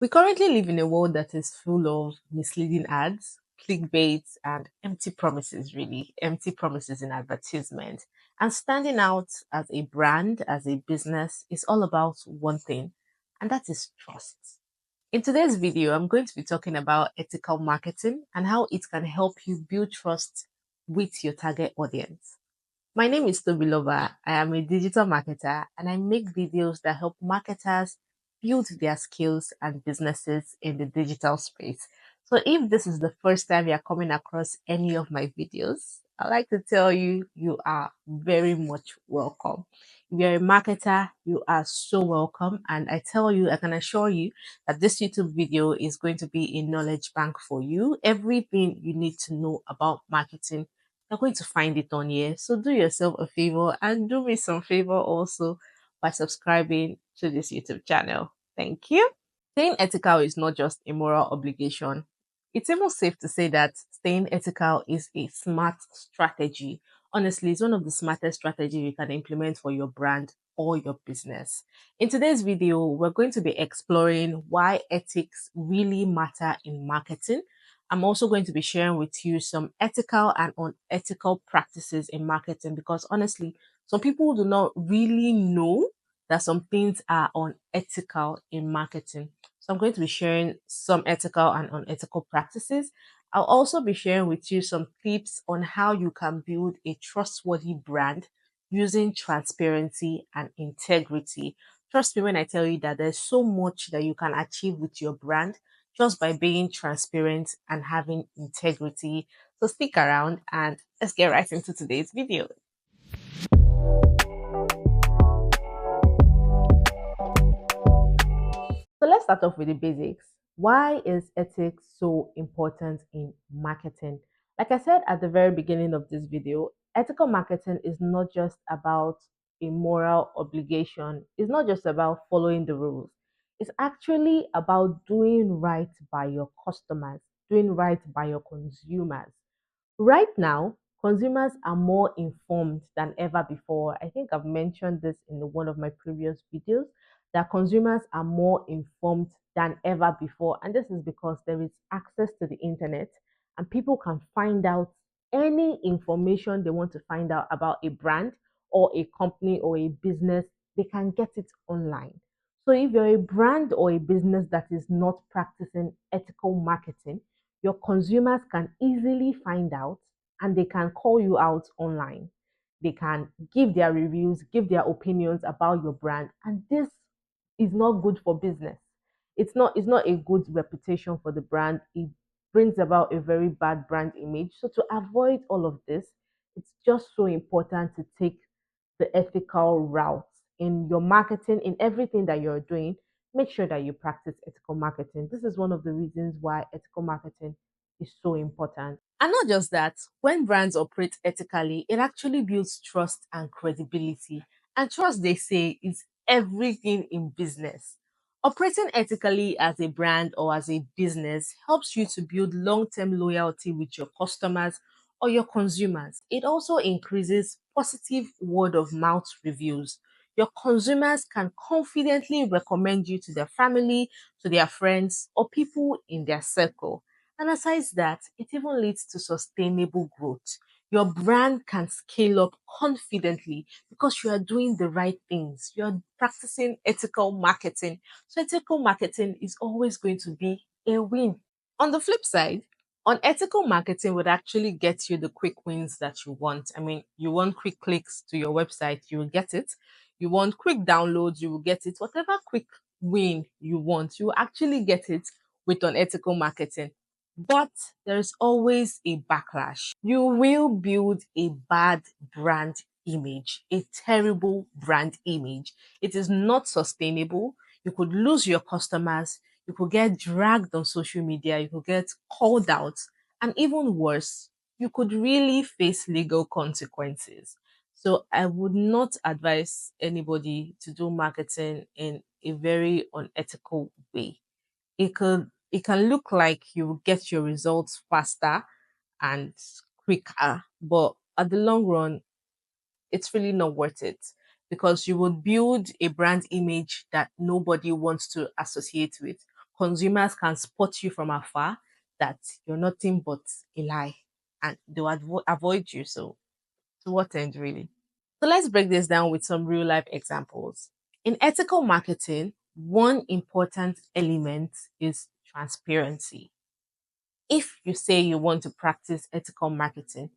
We currently live in a world that is full of misleading ads, clickbait, and empty promises, really, empty promises in advertisement. And standing out as a brand, as a business, is all about one thing, and that is trust. In today's video, I'm going to be talking about ethical marketing and how it can help you build trust with your target audience. My name is Toby Lover. I am a digital marketer and I make videos that help marketers build their skills and businesses in the digital space. So if this is the first time you're coming across any of my videos, I'd like to tell you, you are very much welcome. If you're a marketer, you are so welcome. And I tell you, I can assure you that this YouTube video is going to be a knowledge bank for you. Everything you need to know about marketing, you're going to find it on here. So do yourself a favor and do me some favor also by subscribing to this YouTube channel. Thank you. Staying ethical is not just a moral obligation. It's even safe to say that staying ethical is a smart strategy. Honestly, it's one of the smartest strategies you can implement for your brand or your business. In today's video, we're going to be exploring why ethics really matter in marketing. I'm also going to be sharing with you some ethical and unethical practices in marketing because honestly, some people do not really know that some things are unethical in marketing. So I'm going to be sharing some ethical and unethical practices. I'll also be sharing with you some tips on how you can build a trustworthy brand using transparency and integrity. Trust me when I tell you that there's so much that you can achieve with your brand just by being transparent and having integrity. So stick around and let's get right into today's video. So let's start off with the basics. Why is ethics so important in marketing? Like I said at the very beginning of this video, ethical marketing is not just about a moral obligation, it's not just about following the rules. It's actually about doing right by your customers, doing right by your consumers. Right now, consumers are more informed than ever before. I think I've mentioned this in one of my previous videos that consumers are more informed than ever before. And this is because there is access to the internet and people can find out any information they want to find out about a brand or a company or a business. They can get it online. So if you're a brand or a business that is not practicing ethical marketing, your consumers can easily find out and they can call you out online. They can give their reviews, give their opinions about your brand, and this is not good for business. It's not a good reputation for the brand. It brings about a very bad brand image. So to avoid all of this, it's just so important to take the ethical route in your marketing, in everything that you're doing. Make sure that you practice ethical marketing. This is one of the reasons why ethical marketing is so important. And not just that, when brands operate ethically, it actually builds trust and credibility. And trust, they say, is everything in business. Operating ethically as a brand or as a business helps you to build long term loyalty with your customers or your consumers. It also increases positive word of mouth reviews. Your consumers can confidently recommend you to their family, to their friends, or people in their circle. And aside that, it even leads to sustainable growth. Your brand can scale up confidently because you are doing the right things. You're practicing ethical marketing. So, ethical marketing is always going to be a win. On the flip side, unethical marketing would actually get you the quick wins that you want. I mean, you want quick clicks to your website, you will get it. You want quick downloads, you will get it. Whatever quick win you want, you will actually get it with unethical marketing. But there's always a backlash. You will build a bad brand image, a terrible brand image. It is not sustainable. You could lose your customers. You could get dragged on social media. You could get called out. And even worse, you could really face legal consequences. So I would not advise anybody to do marketing in a very unethical way. It can look like you will get your results faster and quicker, but at the long run, it's really not worth it because you would build a brand image that nobody wants to associate with. consumers can spot you from afar that you're nothing but a lie and they'll avoid you. So, to what end, really? So, let's break this down with some real life examples. In ethical marketing, one important element is transparency. If you say you want to practice ethical marketing,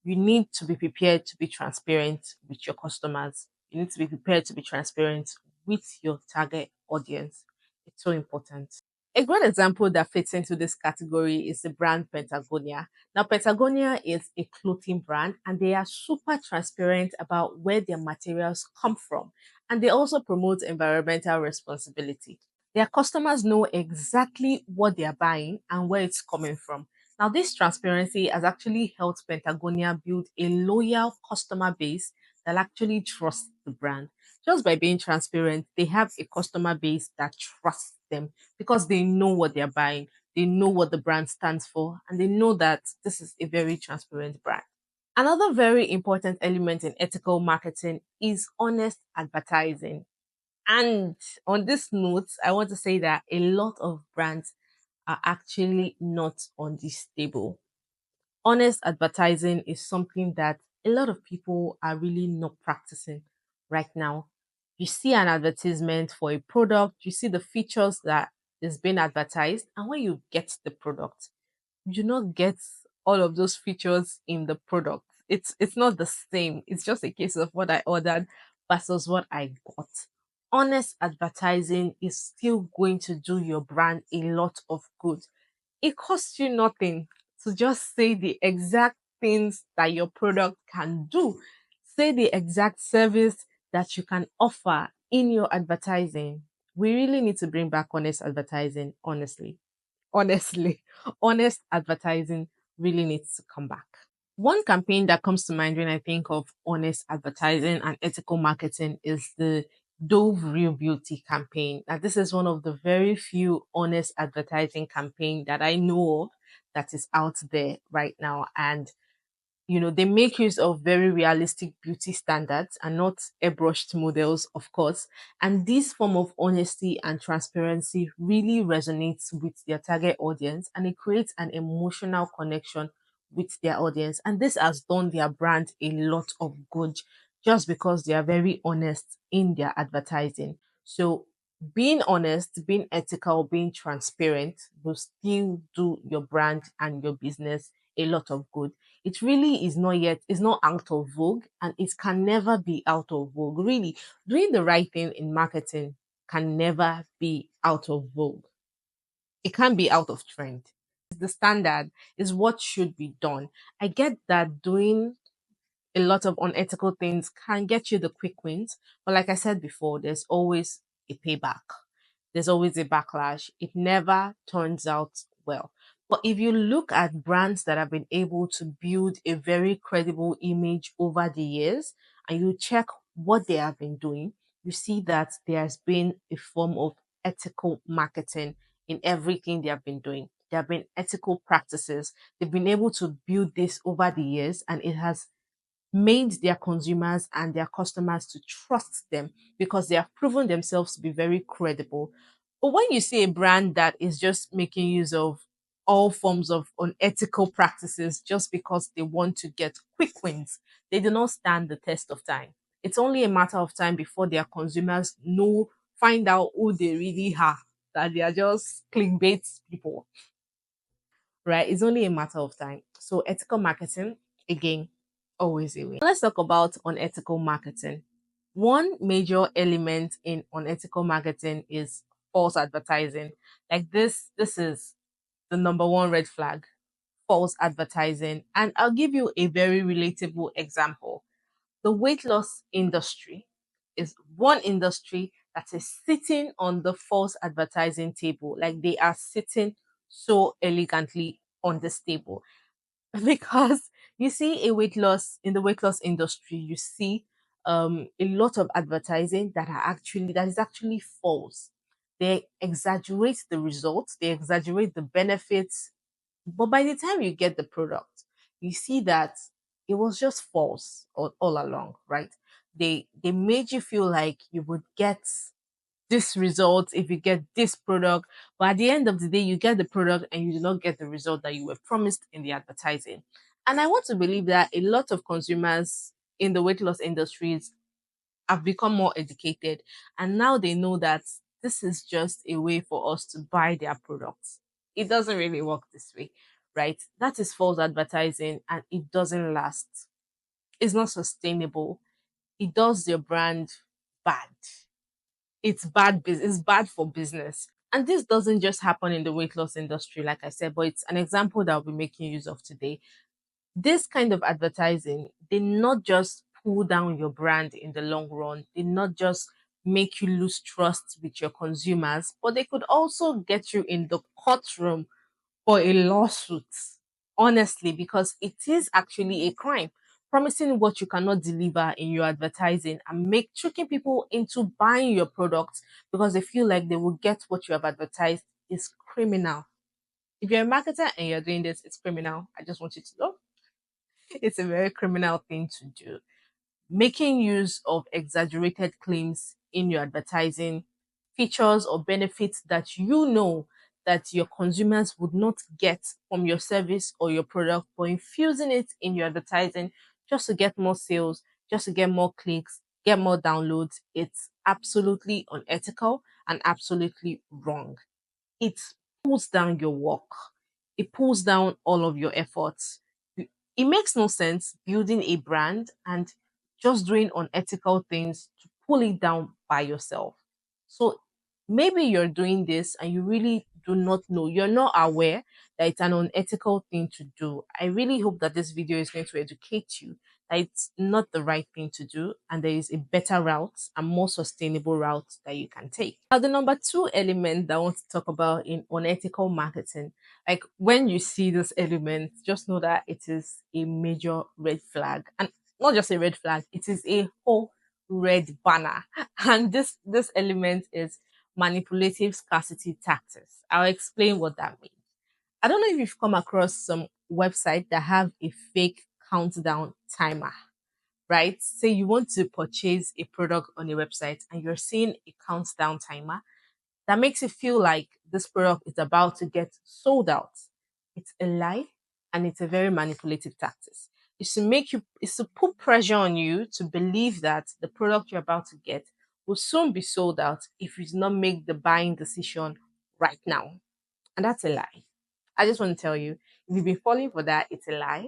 you need to be prepared to be transparent with your customers. You need to be prepared to be transparent with your target audience. It's so important. A great example that fits into this category is the brand Patagonia. Now, Patagonia is a clothing brand and they are super transparent about where their materials come from. And they also promote environmental responsibility. Their customers know exactly what they are buying and where it's coming from. Now, this transparency has actually helped Patagonia build a loyal customer base that actually trusts the brand. Just by being transparent, they have a customer base that trusts them because they know what they're buying, they know what the brand stands for, and they know that this is a very transparent brand. Another very important element in ethical marketing is honest advertising. And on this note, I want to say that a lot of brands are actually not on this table. Honest advertising is something that a lot of people are really not practicing right now. You see an advertisement for a product, you see the features that is being advertised, and when you get the product, you do not get all of those features in the product. It's not the same. It's just a case of what I ordered versus what I got. Honest advertising is still going to do your brand a lot of good. It costs you nothing to just say the exact things that your product can do. Say the exact service that you can offer in your advertising. We really need to bring back honest advertising, honestly. Honestly, honest advertising really needs to come back. One campaign that comes to mind when I think of honest advertising and ethical marketing is the Dove Real Beauty campaign. Now, this is one of the very few honest advertising campaign that I know of that is out there right now. And they make use of very realistic beauty standards and not airbrushed models, of course. And this form of honesty and transparency really resonates with their target audience and it creates an emotional connection with their audience. And this has done their brand a lot of good just because they are very honest in their advertising. So being honest, being ethical, being transparent will still do your brand and your business a lot of good. It really is not yet, it's not out of vogue and it can never be out of vogue. Really, doing the right thing in marketing can never be out of vogue. It can't be out of trend. The standard is what should be done. I get that doing a lot of unethical things can get you the quick wins. But like I said before, there's always a payback. There's always a backlash. It never turns out well. But if you look at brands that have been able to build a very credible image over the years and you check what they have been doing, you see that there has been a form of ethical marketing in everything they have been doing. There have been ethical practices. They've been able to build this over the years and it has made their consumers and their customers to trust them because they have proven themselves to be very credible. But when you see a brand that is just making use of all forms of unethical practices just because they want to get quick wins, they do not stand the test of time. It's only a matter of time before their consumers find out who they really are, that they are just clickbait people, right? It's only a matter of time. So ethical marketing, again, always a win. Let's talk about unethical marketing. One major element in unethical marketing is false advertising. Like this is the number one red flag, false advertising. And I'll give you a very relatable example. The weight loss industry is one industry that is sitting on the false advertising table. Like they are sitting so elegantly on this table because you see a weight loss in the weight loss industry, you see a lot of advertising that is actually false. They exaggerate the results, they exaggerate the benefits, but by the time you get the product, you see that it was just false all along, right? They made you feel like you would get this result if you get this product. But at the end of the day, you get the product and you do not get the result that you were promised in the advertising. And I want to believe that a lot of consumers in the weight loss industries have become more educated, and now they know that this is just a way for us to buy their products. It doesn't really work this way, right? That is false advertising and it doesn't last. It's not sustainable. It does your brand bad. It's bad it's bad for business. And this doesn't just happen in the weight loss industry, like I said, but it's an example that I'll be making use of today. This kind of advertising, they not just pull down your brand in the long run, they not just make you lose trust with your consumers, but they could also get you in the courtroom for a lawsuit. Honestly, because it is actually a crime. Promising what you cannot deliver in your advertising and make tricking people into buying your products because they feel like they will get what you have advertised is criminal. If you're a marketer and you're doing this, it's criminal. I just want you to know it's a very criminal thing to do. Making use of exaggerated claims in your advertising, features or benefits that you know that your consumers would not get from your service or your product, but infusing it in your advertising just to get more sales, just to get more clicks, get more downloads. It's absolutely unethical and absolutely wrong. It pulls down your work. It pulls down all of your efforts. It makes no sense building a brand and just doing unethical things to pull it down by yourself. So maybe you're doing this and you really do not know, you're not aware that it's an unethical thing to do. I really hope that this video is going to educate you that it's not the right thing to do and there is a better route and more sustainable route that you can take. Now, the number two element that I want to talk about in unethical marketing, like when you see this element, just know that it is a major red flag. And not just a red flag, it is a whole red banner. And this element is manipulative scarcity tactics. I'll explain what that means. I don't know if you've come across some website that have a fake countdown timer, right? Say you want to purchase a product on a website and you're seeing a countdown timer that makes it feel like this product is about to get sold out. It's a lie and it's a very manipulative tactic. It's to put pressure on you to believe that the product you're about to get will soon be sold out if you do not make the buying decision right now. And that's a lie. I just want to tell you, if you've been falling for that, it's a lie.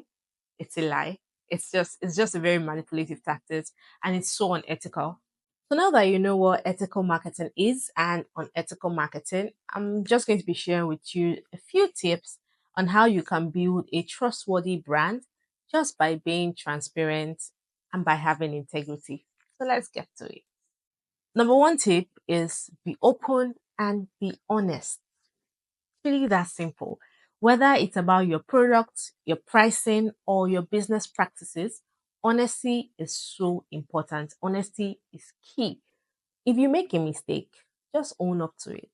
It's a lie. It's just a very manipulative tactic and it's so unethical. So now that you know what ethical marketing is and unethical marketing, I'm just going to be sharing with you a few tips on how you can build a trustworthy brand just by being transparent and by having integrity. So let's get to it. Number one tip is be open and be honest. Really that simple. Whether it's about your product, your pricing, or your business practices, honesty is so important. Honesty is key. If you make a mistake, just own up to it.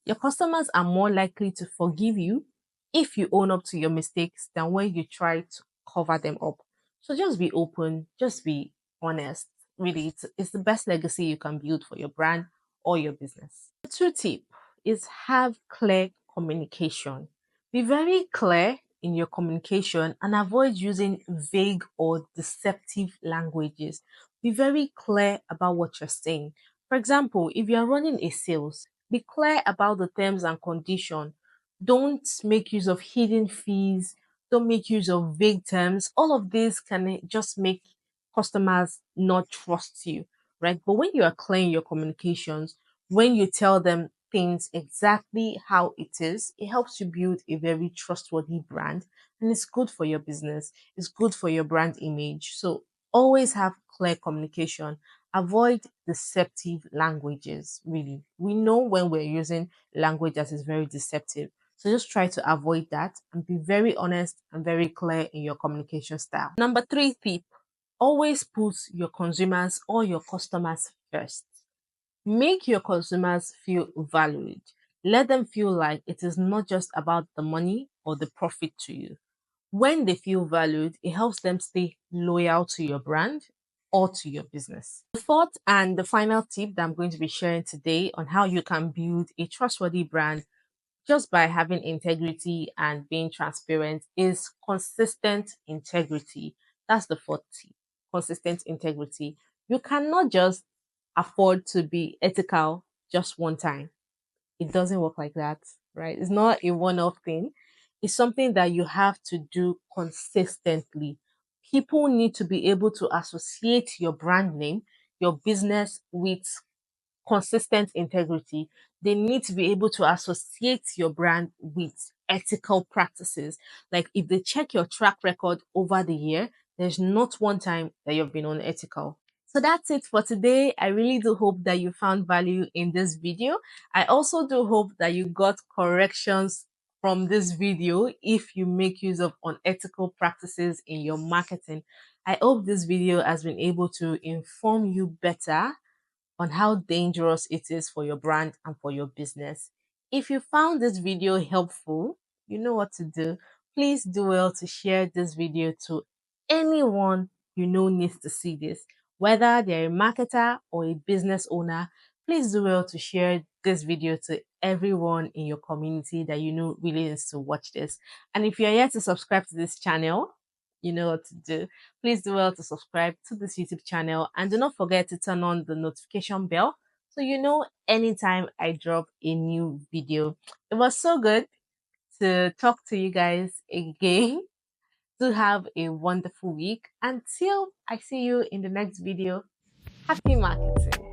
Your customers are more likely to forgive you if you own up to your mistakes than when you try to cover them up. So just be open, just be honest. Really, it's the best legacy you can build for your brand or your business. The two tip is have clear communication. Be very clear in your communication and avoid using vague or deceptive languages. Be very clear about what you're saying. For example, if you're running a sales, be clear about the terms and condition. Don't make use of hidden fees. Don't make use of vague terms. All of this can just make customers not trust you, right? But when you are clear in your communications, when you tell them things exactly how it is, it helps you build a very trustworthy brand and it's good for your business. It's good for your brand image. So always have clear communication. Avoid deceptive languages, really. We know when we're using language that is very deceptive. So just try to avoid that and be very honest and very clear in your communication style. Number three tip, always put your consumers or your customers first. Make your consumers feel valued. Let them feel like it is not just about the money or the profit to you. When they feel valued, it helps them stay loyal to your brand or to your business. The fourth and the final tip that I'm going to be sharing today on how you can build a trustworthy brand just by having integrity and being transparent is consistent integrity. That's the fourth tip. Consistent integrity. You cannot just afford to be ethical just one time. It doesn't work like that, right? It's not a one off thing. It's something that you have to do consistently. People need to be able to associate your brand name, your business with consistent integrity. They need to be able to associate your brand with ethical practices. Like if they check your track record over the year, there's not one time that you've been unethical. So that's it for today. I really do hope that you found value in this video. I also do hope that you got corrections from this video if you make use of unethical practices in your marketing. I hope this video has been able to inform you better on how dangerous it is for your brand and for your business. If you found this video helpful, you know what to do. Please do well to share this video to anyone you know needs to see this. Whether they're a marketer or a business owner, please do well to share this video to everyone in your community that you know really needs to watch this. And if you're yet to subscribe to this channel, you know what to do. Please do well to subscribe to this YouTube channel and do not forget to turn on the notification bell so you know anytime I drop a new video. It was so good to talk to you guys again. To have a wonderful week. Until I see you in the next video, happy marketing.